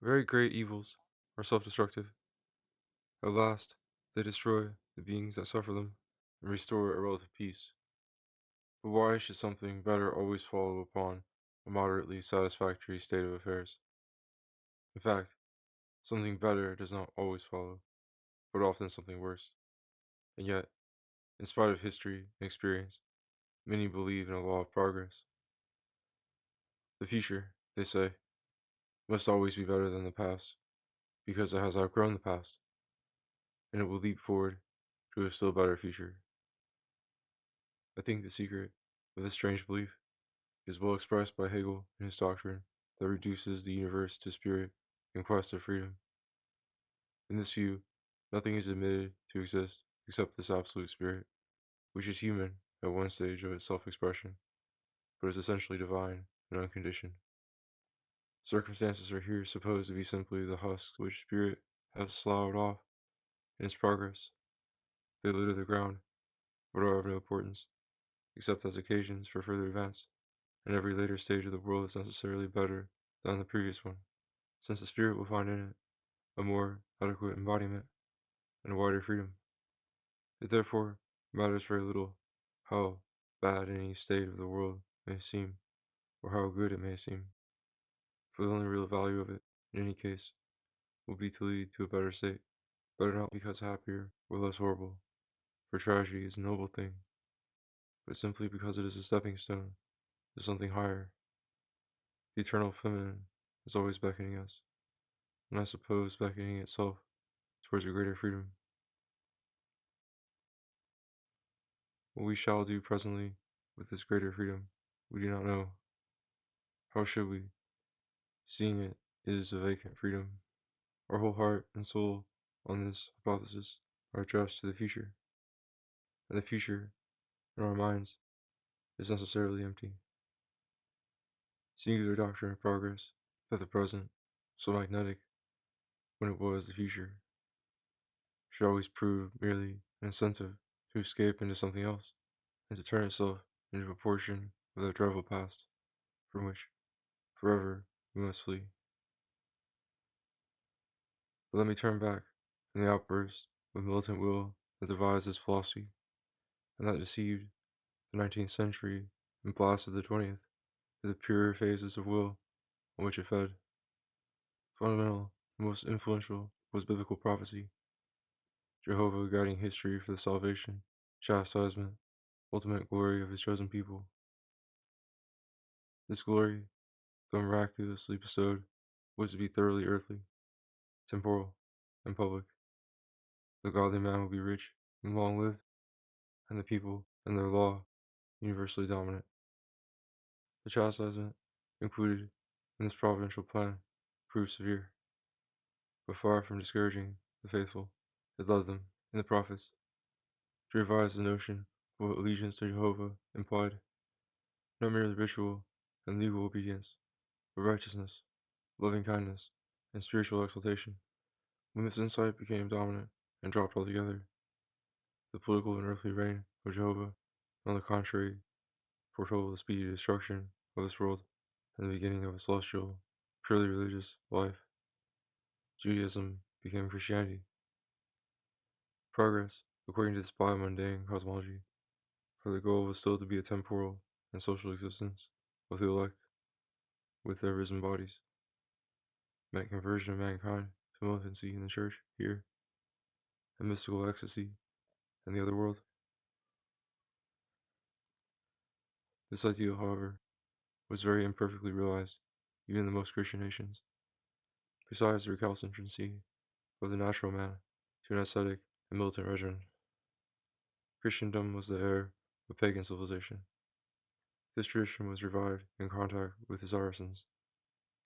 Very great evils are self-destructive. At last, they destroy the beings that suffer them and restore a relative peace. But why should something better always follow upon a moderately satisfactory state of affairs? In fact, something better does not always follow, but often something worse. And yet, in spite of history and experience, many believe in a law of progress. The future, they say, must always be better than the past, because it has outgrown the past, and it will leap forward to a still better future. I think the secret of this strange belief is well expressed by Hegel in his doctrine that reduces the universe to spirit in quest of freedom. In this view, nothing is admitted to exist except this absolute spirit, which is human at one stage of its self-expression, but is essentially divine and unconditioned. Circumstances are here supposed to be simply the husks which spirit has sloughed off in its progress. They litter the ground, but are of no importance, except as occasions for further events, and every later stage of the world is necessarily better than the previous one, since the spirit will find in it a more adequate embodiment and wider freedom. It therefore matters very little how bad any state of the world may seem, or how good it may seem, for the only real value of it, in any case, will be to lead to a better state, better not because happier or less horrible, for tragedy is a noble thing, but simply because it is a stepping stone to something higher. The eternal feminine is always beckoning us, and I suppose beckoning itself towards a greater freedom. What we shall do presently with this greater freedom, we do not know. How should we, seeing it is a vacant freedom? Our whole heart and soul on this hypothesis are addressed to the future, and the future, in our minds, is necessarily empty. Singular doctrine of progress, that the present, so magnetic when it was the future, should always prove merely an incentive to escape into something else, and to turn itself into a portion of that dreadful past, from which, forever, we must flee. But let me turn back from the outburst of militant will that devised this philosophy, and that deceived the 19th century and blasted the 20th, to the purer phases of will on which it fed. Fundamental and most influential was biblical prophecy, Jehovah guiding history for the salvation, chastisement, ultimate glory of his chosen people. This glory, though miraculously bestowed, was to be thoroughly earthly, temporal, and public. The godly man will be rich and long lived, and the people and their law universally dominant. The chastisement included in this providential plan proved severe, but far from discouraging the faithful, it led them, in the prophets, to revise the notion of what allegiance to Jehovah implied, not merely ritual and legal obedience, but righteousness, loving kindness, and spiritual exaltation. When this insight became dominant and dropped altogether, the political and earthly reign of Jehovah, on the contrary, foretold the speedy destruction of this world and the beginning of a celestial, purely religious life. Judaism became Christianity. Progress, according to this biomundane cosmology, for the goal was still to be a temporal and social existence of the elect with their risen bodies, meant conversion of mankind to militancy in the church here, and mystical ecstasy in the other world. This ideal, however, was very imperfectly realized, even in the most Christian nations. Besides the recalcitrancy of the natural man to an ascetic and militant regimen, Christendom was the heir of pagan civilization. This tradition was revived in contact with the Saracens,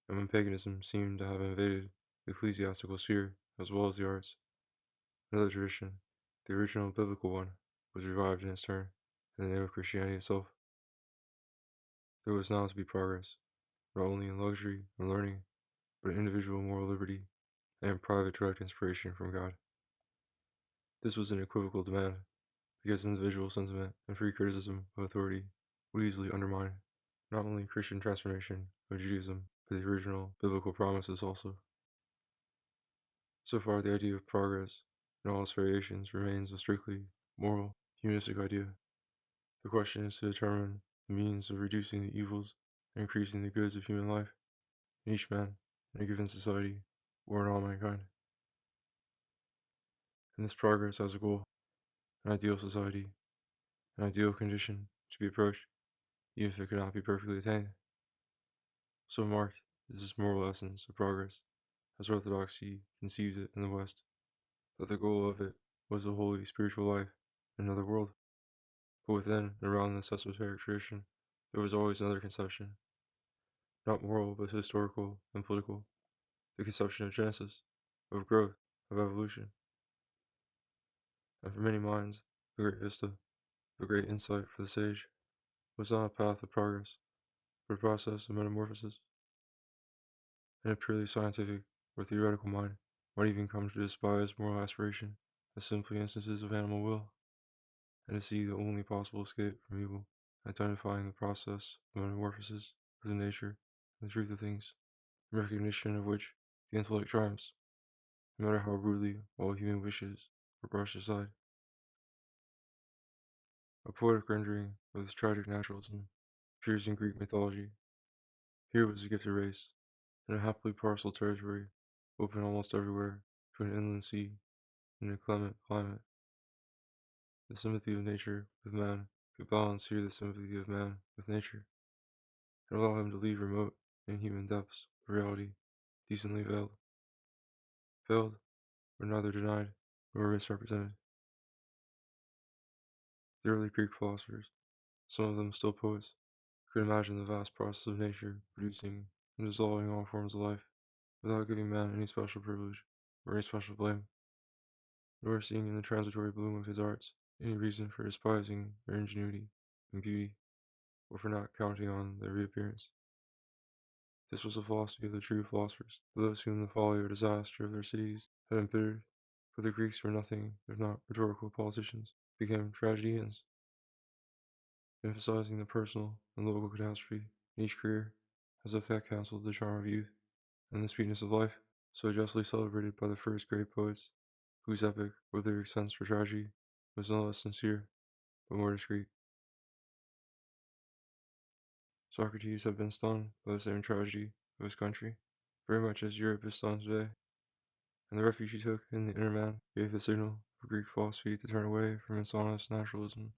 and when paganism seemed to have invaded the ecclesiastical sphere as well as the arts, another tradition, the original biblical one, was revived in its turn in the name of Christianity itself. There was now to be progress, not only in luxury and learning, but in individual moral liberty and in private direct inspiration from God. This was an equivocal demand, because individual sentiment and free criticism of authority would easily undermine not only Christian transformation of Judaism, but the original biblical promises also. So far, the idea of progress, in all its variations, remains a strictly moral, humanistic idea. The question is to determine the means of reducing the evils and increasing the goods of human life in each man in a given society or in all mankind. And this progress has a goal, an ideal society, an ideal condition to be approached, even if it cannot be perfectly attained. So marked is this moral essence of progress, as Orthodoxy conceives it in the West, that the goal of it was a holy spiritual life in another world. But within and around this esoteric tradition, there was always another conception, not moral but historical and political, the conception of Genesis, of growth, of evolution. And for many minds, the great vista, the great insight for the sage, was not a path of progress, but a process of metamorphosis. And a purely scientific or theoretical mind might even come to despise moral aspiration as simply instances of animal will, and to see the only possible escape from evil, identifying the process of metamorphosis with the nature and the truth of things, in recognition of which the intellect triumphs, no matter how rudely all human wishes are brushed aside. A poetic rendering of this tragic naturalism appears in Greek mythology. Here was a gifted race, in a happily parcelled territory, open almost everywhere to an inland sea and an inclement climate. The sympathy of nature with man could balance here the sympathy of man with nature, and allow him to leave remote, inhuman depths of reality decently veiled, but neither denied nor misrepresented. The early Greek philosophers, some of them still poets, could imagine the vast process of nature producing and dissolving all forms of life without giving man any special privilege or any special blame, nor seeing in the transitory bloom of his arts any reason for despising their ingenuity and beauty, or for not counting on their reappearance. This was the philosophy of the true philosophers, of those whom the folly or disaster of their cities had embittered, for the Greeks were nothing if not rhetorical politicians, became tragedians, emphasizing the personal and local catastrophe in each career, as if that counseled the charm of youth and the sweetness of life, so justly celebrated by the first great poets, whose epic, with their sense for tragedy, was no less sincere, but more discreet. Socrates had been stunned by the same tragedy of his country, very much as Europe is stunned today, and the refuge he took in the inner man gave the signal for Greek philosophy to turn away from its honest naturalism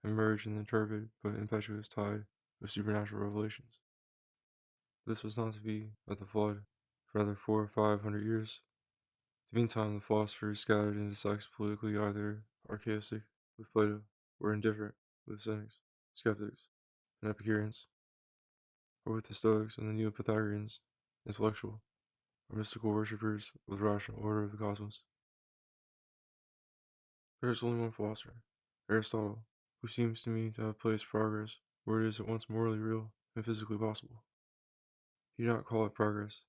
and merge in the turbid but impetuous tide of supernatural revelations. This was not to be at the flood for another 400 or 500 years. In the meantime, the philosophers scattered into sects politically either archaistic with Plato or indifferent with Cynics, skeptics, and Epicureans, or with the Stoics and the Neo-Pythagoreans, intellectual or mystical worshippers of the rational order of the cosmos. There is only one philosopher, Aristotle, who seems to me to have placed progress where it is at once morally real and physically possible. He did not call it progress,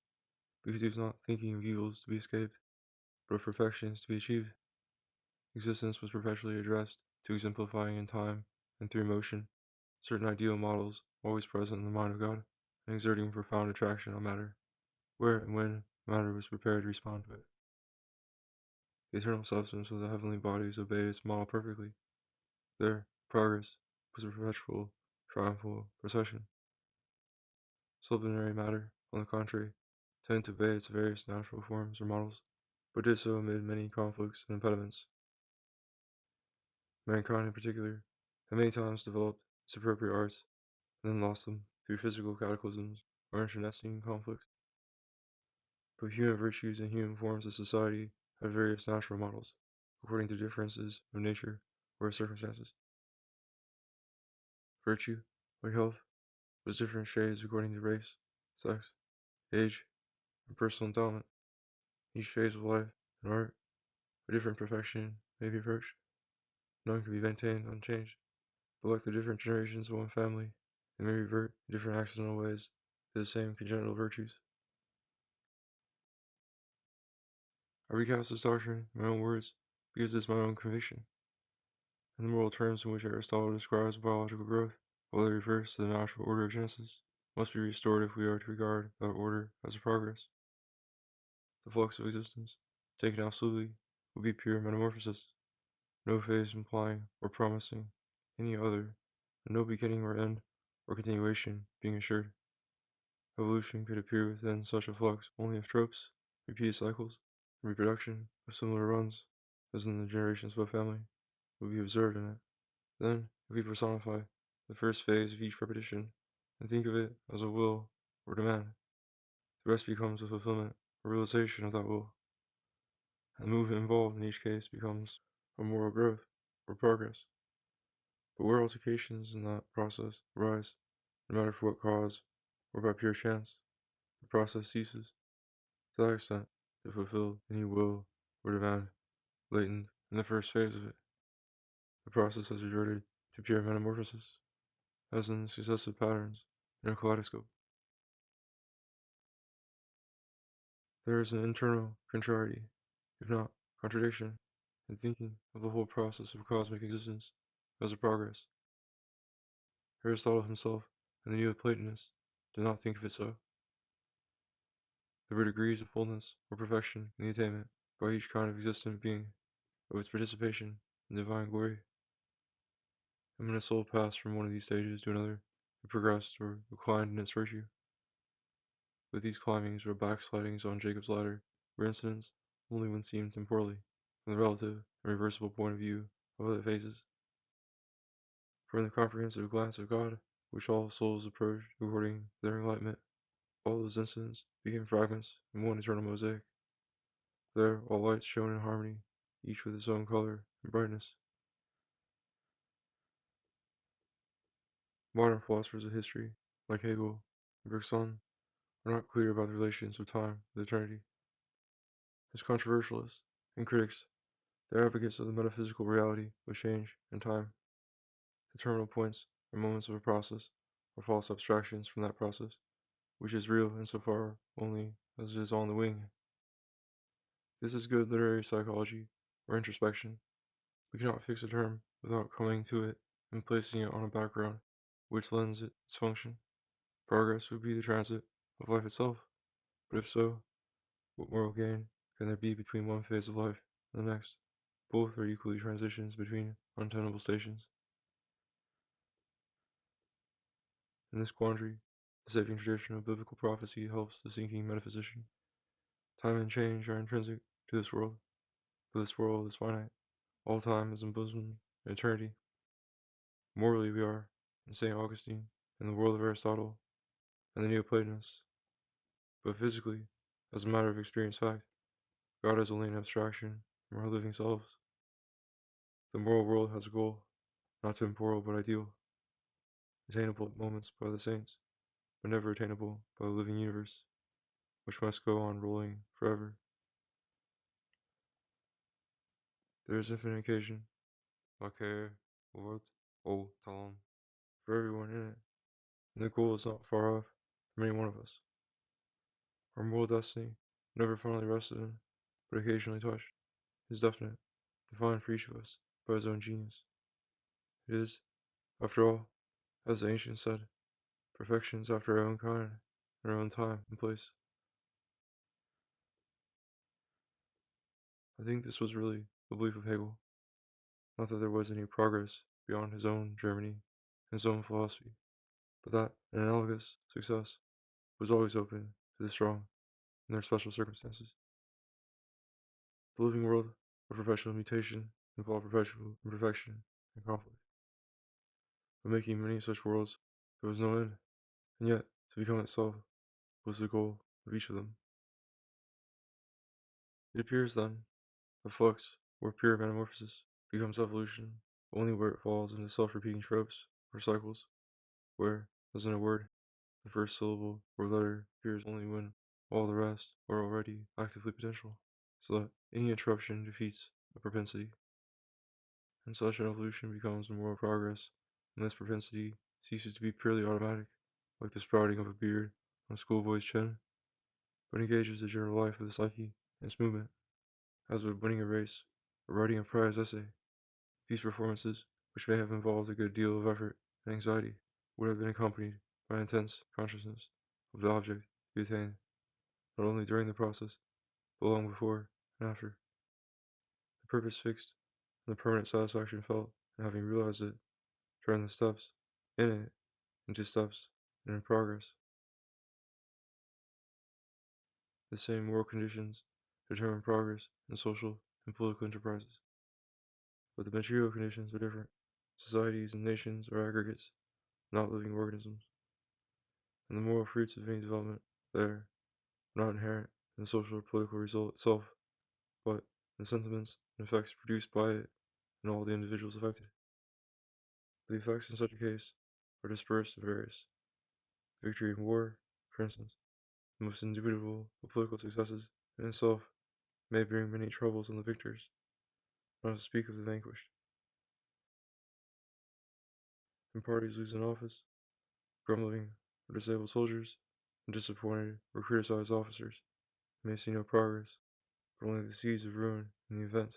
because he was not thinking of evils to be escaped, but of perfections to be achieved. Existence was perpetually addressed to exemplifying in time and through motion certain ideal models always present in the mind of God, and exerting profound attraction on matter, where and when matter was prepared to respond to it. The eternal substance of the heavenly bodies obeyed its model perfectly. Their progress was a perpetual, triumphal procession. Sublunary matter, on the contrary, tended to obey its various natural forms or models, but did so amid many conflicts and impediments. Mankind, in particular, had many times developed its appropriate arts, and then lost them through physical cataclysms or internecine conflicts. But human virtues and human forms of society had various natural models, according to differences of nature or of circumstances. Virtue, like health, was different shades according to race, sex, age, and personal endowment. Each phase of life and art, a different perfection may be approached. None can be maintained unchanged, but like the different generations of one family, they may revert in different accidental ways to the same congenital virtues. I recast this doctrine in my own words because it is my own conviction, and the moral terms in which Aristotle describes biological growth, while they refers to the natural order of Genesis, must be restored if we are to regard that order as a progress, the flux of existence, taken absolutely, would be pure metamorphosis, no phase implying or promising any other, and no beginning or end or continuation being assured. Evolution could appear within such a flux only if tropes, repeated cycles, and reproduction of similar runs, as in the generations of a family, would be observed in it. Then, if we personify the first phase of each repetition and think of it as a will or demand, the rest becomes a fulfillment or realization of that will. And the movement involved in each case becomes a moral growth or progress. But where altercations in that process arise, no matter for what cause or by pure chance, the process ceases. To that extent, to fulfill any will or demand latent in the first phase of it, the process has resorted to pure metamorphosis, as in successive patterns in a kaleidoscope. There is an internal contrariety, if not contradiction, in thinking of the whole process of cosmic existence as a progress. Aristotle himself and the Neoplatonists did not think of it so. There were degrees of fullness or perfection in the attainment by each kind of existent being of its participation in divine glory. And when a soul passed from one of these stages to another, it progressed or declined in its virtue. But these climbings or backslidings on Jacob's ladder were incidents only when seen temporally, from the relative and reversible point of view of other phases. For in the comprehensive glance of God, which all souls approached according to their enlightenment, all those incidents became fragments in one eternal mosaic. There all lights shone in harmony, each with its own color and brightness. Modern philosophers of history, like Hegel and Bergson, are not clear about the relations of time with eternity. As controversialists and critics, they are advocates of the metaphysical reality of change and time. The terminal points or moments of a process are false abstractions from that process, which is real insofar only as it is on the wing. This is good literary psychology or introspection. We cannot fix a term without coming to it and placing it on a background which lends it its function. Progress would be the transit of life itself, but if so, what moral gain can there be between one phase of life and the next? Both are equally transitions between untenable stations. In this quandary, the saving tradition of biblical prophecy helps the sinking metaphysician. Time and change are intrinsic to this world, but this world is finite. All time is embosomed in eternity. Morally, we are, in St. Augustine, in the world of Aristotle and the Neoplatonists. But physically, as a matter of experienced fact, God is only an abstraction from our living selves. The moral world has a goal, not temporal but ideal, attainable at moments by the saints, but never attainable by the living universe, which must go on rolling forever. There is infinite occasion, laquelle world, o talon, for everyone in it, and the goal is not far off from any one of us. Our moral destiny, never finally rested in, but occasionally touched, is definite, defined for each of us by his own genius. It is, after all, as the ancients said, perfections after our own kind, in our own time and place. I think this was really the belief of Hegel, not that there was any progress beyond his own Germany, his own philosophy, but that an analogous success was always open to the strong in their special circumstances. The living world of perpetual mutation involved perpetual imperfection and conflict. But making many such worlds, there was no end, and yet to become itself was the goal of each of them. It appears then that flux, or pure metamorphosis, becomes evolution only where it falls into self-repeating tropes or cycles, where, as in a word, the first syllable or letter appears only when all the rest are already actively potential, so that any interruption defeats a propensity. And such an evolution becomes a moral progress, and this propensity ceases to be purely automatic, like the sprouting of a beard on a schoolboy's chin, but engages the general life of the psyche and its movement, as with winning a race or writing a prize essay. These performances, which may have involved a good deal of effort and anxiety, would have been accompanied by intense consciousness of the object to be attained, not only during the process, but long before and after, the purpose fixed, and the permanent satisfaction felt in having realized it, turn the steps in it into steps and in progress. The same moral conditions determine progress in social and political enterprises, but the material conditions are different. Societies and nations are aggregates, not living organisms, and the moral fruits of any development there are not inherent in the social or political result itself, but in the sentiments and effects produced by it and all the individuals affected. The effects in such a case are dispersed and various. Victory in war, for instance, the most indubitable of political successes in itself, may bring many troubles on the victors, not to speak of the vanquished. When parties lose in office, grumbling or disabled soldiers, and disappointed or criticized officers, may see no progress, but only the seeds of ruin in the event.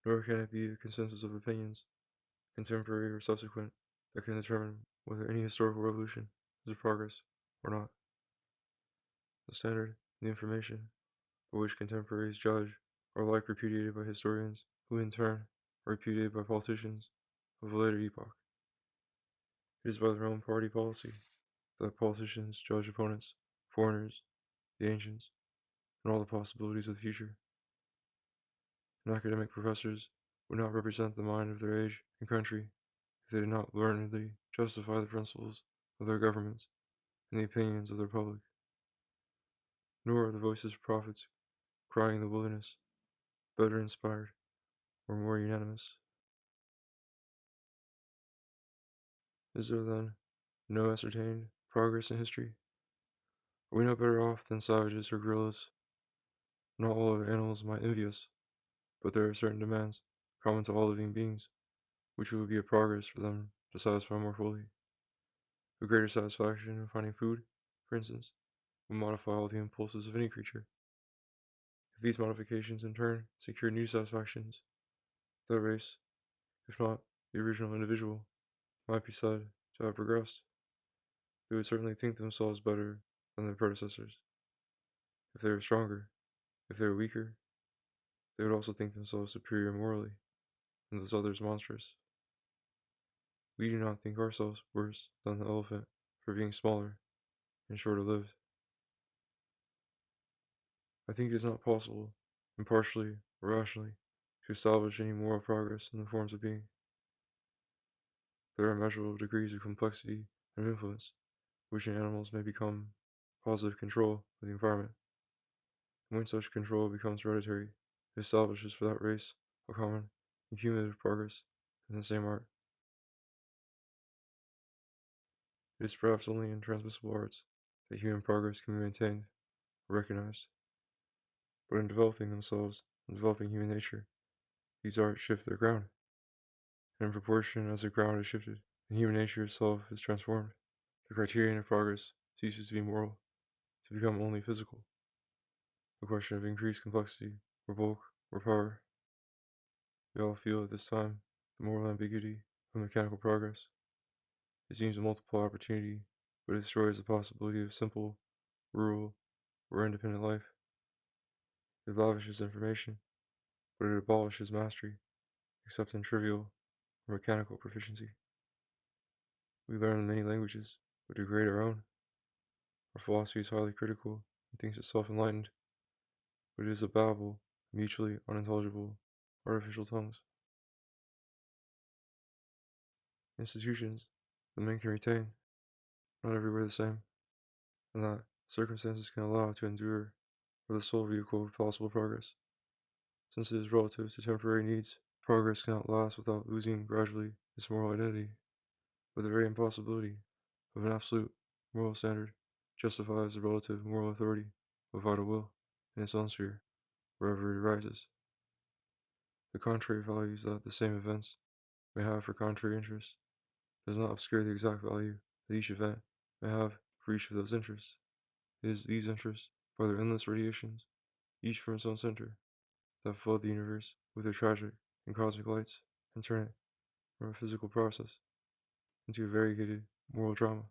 Nor can it be a consensus of opinions, contemporary or subsequent, that can determine whether any historical revolution is a progress or not. The standard, the information, by which contemporaries judge, are alike repudiated by historians, who in turn are repudiated by politicians of a later epoch. It is by their own party policy that politicians judge opponents, foreigners, the ancients, and all the possibilities of the future. And academic professors would not represent the mind of their age and country if they did not learnedly justify the principles of their governments and the opinions of their public. Nor are the voices of prophets crying in the wilderness better inspired or more unanimous. Is there, then, no ascertained progress in history? Are we no better off than savages or gorillas? Not all other animals might envy us, but there are certain demands, common to all living beings, which it would be a progress for them to satisfy more fully. A greater satisfaction in finding food, for instance, would modify all the impulses of any creature. If these modifications in turn secure new satisfactions, that race, if not the original individual, might be said to have progressed. They would certainly think themselves better than their predecessors. If they were stronger, if they were weaker, they would also think themselves superior morally, and those others monstrous. We do not think ourselves worse than the elephant for being smaller and shorter lived. I think it is not possible, impartially or rationally, to establish any moral progress in the forms of being. There are measurable degrees of complexity and of influence, which in animals may become positive control of the environment. And when such control becomes hereditary, it establishes for that race a common and cumulative progress in the same art. It is perhaps only in transmissible arts that human progress can be maintained or recognized. But in developing themselves and developing human nature, these arts shift their ground, and in proportion as the ground is shifted, and human nature itself is transformed, the criterion of progress ceases to be moral, to become only physical, a question of increased complexity, or bulk, or power. We all feel at this time the moral ambiguity of mechanical progress. It seems to multiply opportunity, but it destroys the possibility of simple, rural, or independent life. It lavishes information, but it abolishes mastery, except in trivial or mechanical proficiency. We learn many languages, but degrade our own. Our philosophy is highly critical and thinks itself enlightened, but it is a babble of mutually unintelligible, artificial tongues. Institutions that men can retain, not everywhere the same, and that circumstances can allow to endure, are the sole vehicle of possible progress. Since it is relative to temporary needs, progress cannot last without losing gradually its moral identity, but the very impossibility of an absolute moral standard justifies the relative moral authority of vital will in its own sphere, wherever it arises. The contrary values that the same events may have for contrary interests does not obscure the exact value that each event may have for each of those interests. It is these interests, by their endless radiations, each from its own center, that flood the universe with their tragic and cosmic lights and turn it from a physical process into a variegated moral drama.